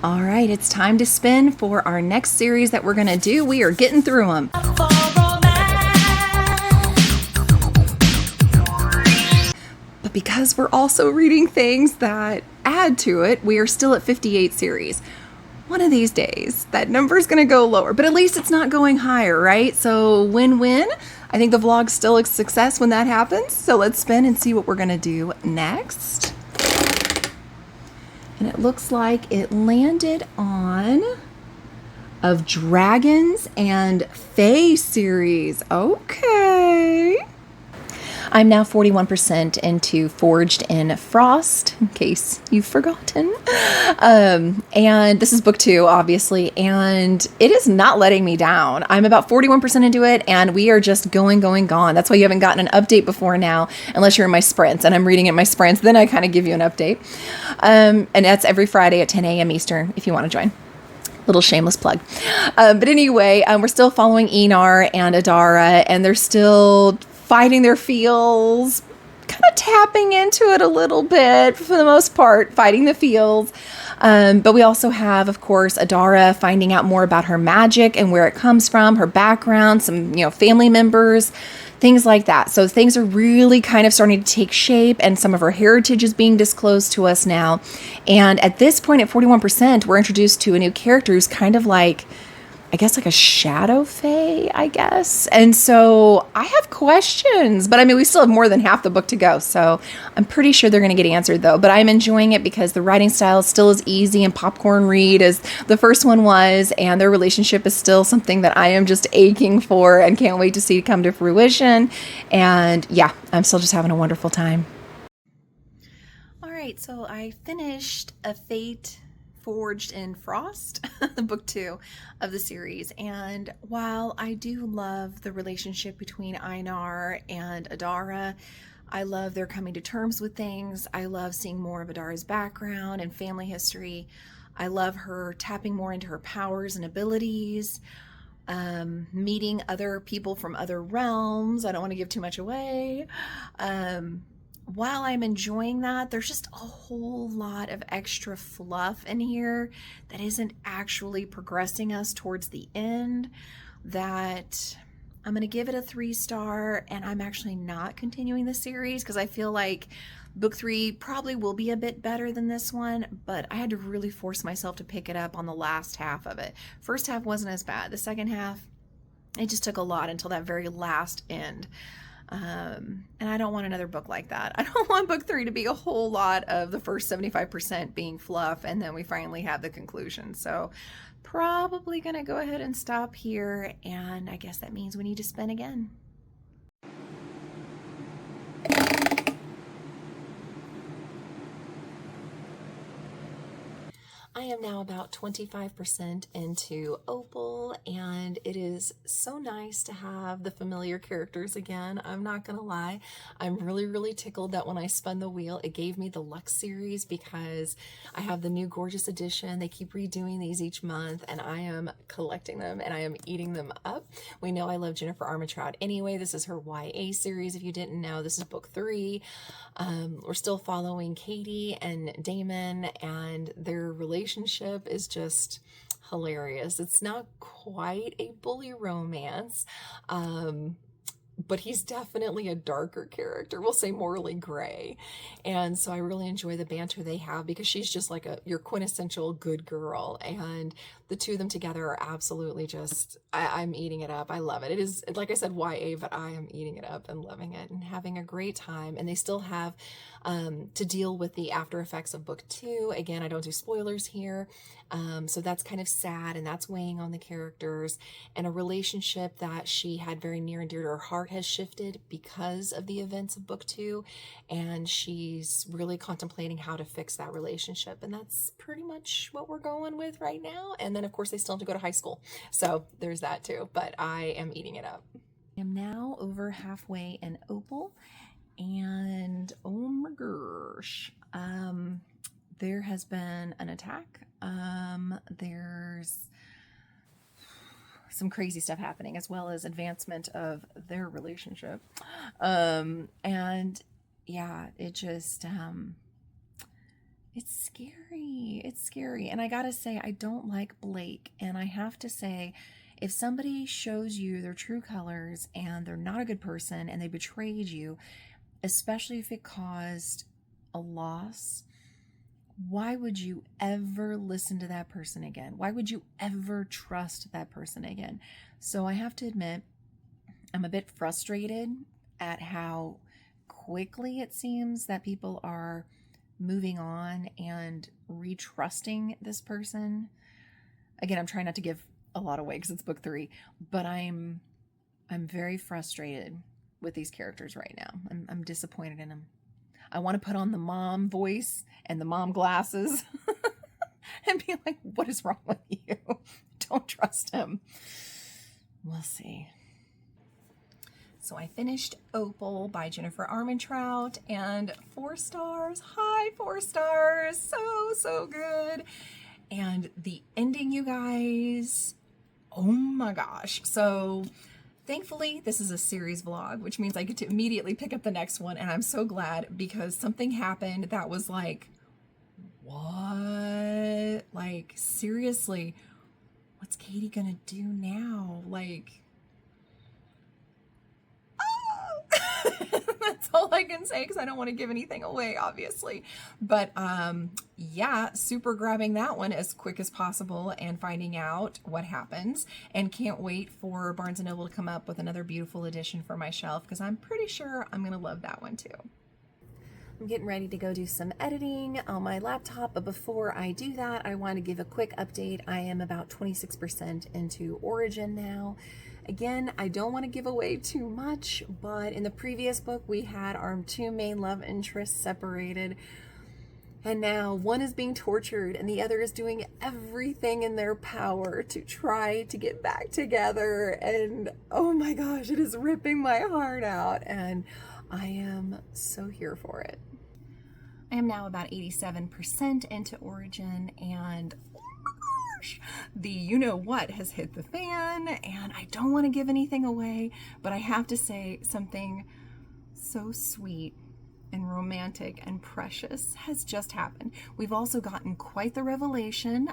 All right, it's time to spin for our next series that we're going to do. We are getting through them. But because we're also reading things that add to it, we are still at 58 series. One of these days, that number is going to go lower, but at least it's not going higher, right? So win-win. I think the vlog's still a success when that happens. So let's spin and see what we're going to do next. And it looks like it landed on Of Dragons and Fae series. Okay. I'm now 41% into Forged in Frost, in case you've forgotten. And this is book 2, obviously, and it is not letting me down. I'm about 41% into it, and we are just going. That's why you haven't gotten an update before now, unless you're in my sprints, and I'm reading in my sprints. Then I kind of give you an update. And that's every Friday at 10 a.m. Eastern, if you want to join. Little shameless plug. But anyway, we're still following Enar and Adara, and they're still fighting their feels, kind of tapping into it a little bit for the most part, fighting the feels. But we also have, of course, Adara finding out more about her magic and where it comes from, her background, some, family members, things like that. So things are really kind of starting to take shape, and some of her heritage is being disclosed to us now. And at this point, at 41%, we're introduced to a new character who's kind of like, I guess, like a shadow fae, I guess. And so I have questions, but I mean, we still have more than half the book to go. So I'm pretty sure they're going to get answered though. But I'm enjoying it because the writing style is still as easy and popcorn read as the first one was. And their relationship is still something that I am just aching for and can't wait to see come to fruition. And yeah, I'm still just having a wonderful time. All right, so I finished A Fate Forged in Frost, book 2 of the series. And while I do love the relationship between Einar and Adara, I love their coming to terms with things. I love seeing more of Adara's background and family history. I love her tapping more into her powers and abilities, meeting other people from other realms. I don't want to give too much away. While I'm enjoying that, there's just a whole lot of extra fluff in here that isn't actually progressing us towards the end, that I'm going to give it a 3-star, and I'm actually not continuing the series because I feel like book 3 probably will be a bit better than this one, but I had to really force myself to pick it up on the last half of it. First half wasn't as bad. The second half, it just took a lot until that very last end. And I don't want another book like that. I don't want book 3 to be a whole lot of the first 75% being fluff, and then we finally have the conclusion. So probably going to go ahead and stop here, and I guess that means we need to spin again. I am now about 25% into Opal, and it is so nice to have the familiar characters again. I'm not gonna lie, I'm really tickled that when I spun the wheel, it gave me the Lux series because I have the new Gorgeous edition. They keep redoing these each month, and I am collecting them and I am eating them up. We know I love Jennifer Armentrout anyway. This is her YA series. If you didn't know, this is book 3. We're still following Katie and Damon, and their relationship is just hilarious. It's not quite a bully romance, but he's definitely a darker character. We'll say morally gray. And so I really enjoy the banter they have because she's just like your quintessential good girl. And the two of them together are absolutely just, I'm eating it up. I love it. It is, like I said, YA, but I am eating it up and loving it and having a great time. And they still have to deal with the after effects of book 2. Again, I don't do spoilers here. So that's kind of sad, and that's weighing on the characters. And a relationship that she had very near and dear to her heart has shifted because of the events of book 2. And she's really contemplating how to fix that relationship. And that's pretty much what we're going with right now. And then, of course, they still have to go to high school. So there's that too. But I am eating it up. I am now over halfway in Opal. And oh my gosh, there has been an attack. There's some crazy stuff happening, as well as advancement of their relationship. And yeah, it just, It's scary. It's scary. And I gotta say, I don't like Blake. And I have to say, if somebody shows you their true colors and they're not a good person and they betrayed you, especially if it caused a loss, why would you ever listen to that person again? Why would you ever trust that person again? So I have to admit, I'm a bit frustrated at how quickly it seems that people are moving on and retrusting this person. Again, I'm trying not to give a lot away because it's book 3, but I'm very frustrated with these characters right now. I'm disappointed in them. I want to put on the mom voice and the mom glasses and be like, what is wrong with you? Don't trust him. We'll see. So I finished Opal by Jennifer Armentrout, and 4 stars. Hi, 4 stars. So good. And the ending, you guys, oh my gosh. So thankfully, this is a series vlog, which means I get to immediately pick up the next one, and I'm so glad because something happened that was like, what? Like, seriously, what's Katie gonna do now? Like, that's all I can say because I don't want to give anything away, obviously. But yeah, super grabbing that one as quick as possible and finding out what happens, and can't wait for Barnes & Noble to come up with another beautiful edition for my shelf because I'm pretty sure I'm going to love that one too. I'm getting ready to go do some editing on my laptop, but before I do that, I want to give a quick update. I am about 26% into Origin now. Again, I don't want to give away too much, but in the previous book, we had our 2 main love interests separated, and now one is being tortured and the other is doing everything in their power to try to get back together, and oh my gosh, it is ripping my heart out, and I am so here for it. I am now about 87% into Origin, and the you-know-what has hit the fan, and I don't want to give anything away, but I have to say something so sweet and romantic and precious has just happened. We've also gotten quite the revelation.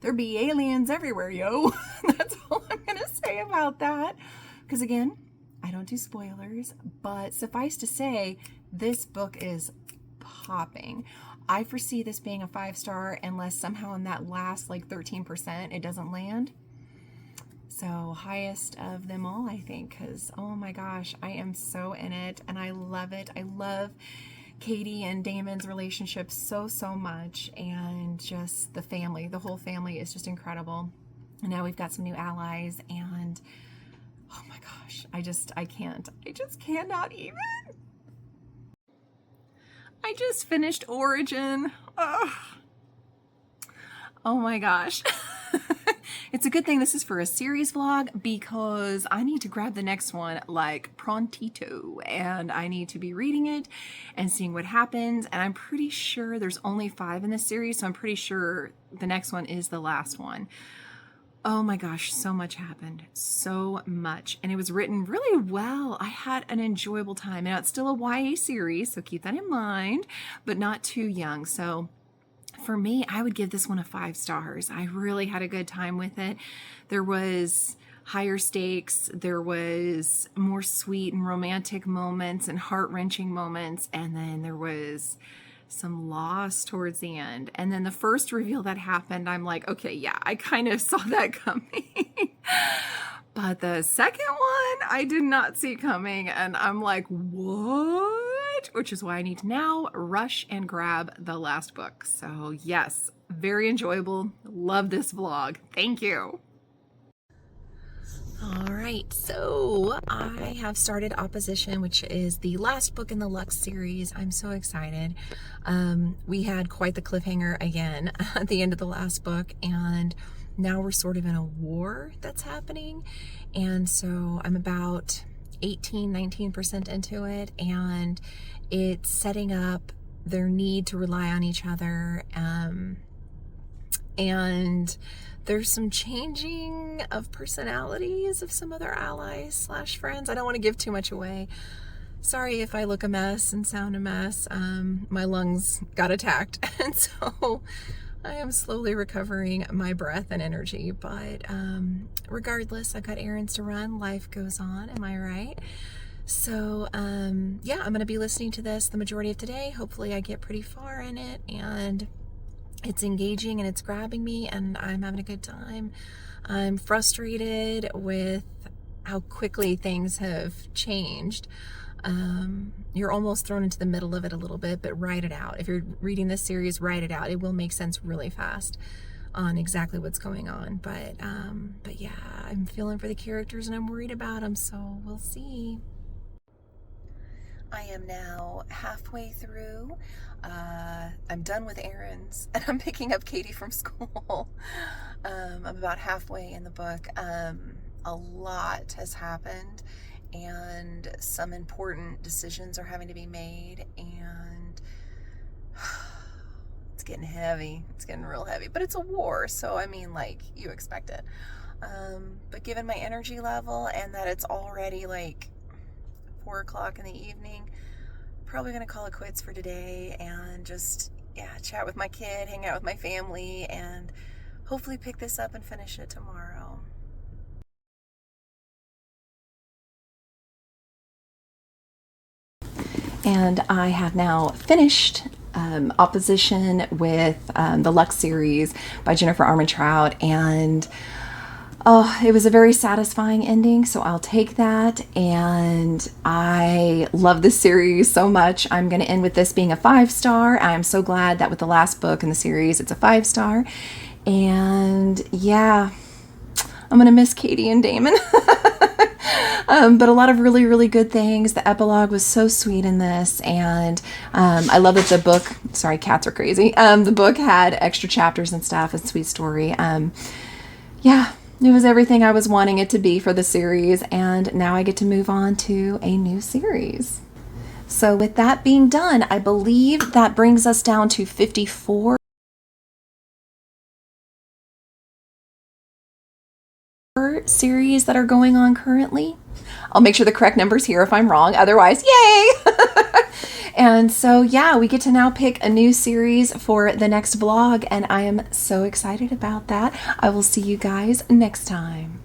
There be aliens everywhere, yo. That's all I'm going to say about that. Because again, I don't do spoilers, but suffice to say, this book is popping. I foresee this being a 5-star unless somehow in that last like 13% it doesn't land. So highest of them all, I think, because oh my gosh, I am so in it and I love it. I love Katie and Damon's relationship so much, and just the family, the whole family is just incredible. And now we've got some new allies, and oh my gosh, I just cannot even. I just finished Origin. Ugh. Oh my gosh. It's a good thing this is for a series vlog because I need to grab the next one like prontito, and I need to be reading it and seeing what happens. And I'm pretty sure there's only 5 in this series, so I'm pretty sure the next one is the last one. Oh my gosh, so much happened, so much. And it was written really well. I had an enjoyable time. Now it's still a YA series, so keep that in mind, but not too young. So for me, I would give this one a 5 stars. I really had a good time with it. There was higher stakes. There was more sweet and romantic moments and heart-wrenching moments. And then there was some loss towards the end. And then the first reveal that happened, I'm like, okay, yeah, I kind of saw that coming. But the second one, I did not see coming. And I'm like, what? Which is why I need to now rush and grab the last book. So yes, very enjoyable. Love this vlog. Thank you. All right, so I have started Opposition, which is the last book in the Lux series. I'm so excited. We had quite the cliffhanger again at the end of the last book, and now we're sort of in a war that's happening. And so I'm about 19% into it, and it's setting up their need to rely on each other. And there's some changing of personalities of some other allies / friends. I don't want to give too much away. Sorry if I look a mess and sound a mess. My lungs got attacked, and so I am slowly recovering my breath and energy. But regardless, I've got errands to run. Life goes on, am I right? So yeah, I'm going to be listening to this the majority of today. Hopefully I get pretty far in it, and it's engaging and it's grabbing me, and I'm having a good time. I'm frustrated with how quickly things have changed. You're almost thrown into the middle of it a little bit, but write it out. If you're reading this series, write it out. It will make sense really fast on exactly what's going on. But yeah, I'm feeling for the characters and I'm worried about them, so we'll see. I am now halfway through. I'm done with errands and I'm picking up Katie from school. I'm about halfway in the book. A lot has happened, and some important decisions are having to be made, and it's getting heavy. It's getting real heavy, but it's a war, so I mean, like, you expect it. But given my energy level and that it's already like 4 o'clock in the evening, probably gonna call it quits for today and just, yeah, chat with my kid, hang out with my family, and hopefully pick this up and finish it tomorrow. And I have now finished Opposition with the Lux series by Jennifer Armentrout, and oh, it was a very satisfying ending, so I'll take that. And I love this series so much. I'm going to end with this being a 5-star. I'm so glad that with the last book in the series, it's a 5-star. And yeah, I'm going to miss Katie and Damon. But a lot of really, really good things. The epilogue was so sweet in this, and I love that the book, sorry, cats are crazy. The book had extra chapters and stuff, a sweet story. Yeah, it was everything I was wanting it to be for the series, and now I get to move on to a new series. So with that being done, I believe that brings us down to 54 series that are going on currently. I'll make sure the correct number's here if I'm wrong. Otherwise, yay! And so, yeah, we get to now pick a new series for the next blog, and I am so excited about that. I will see you guys next time.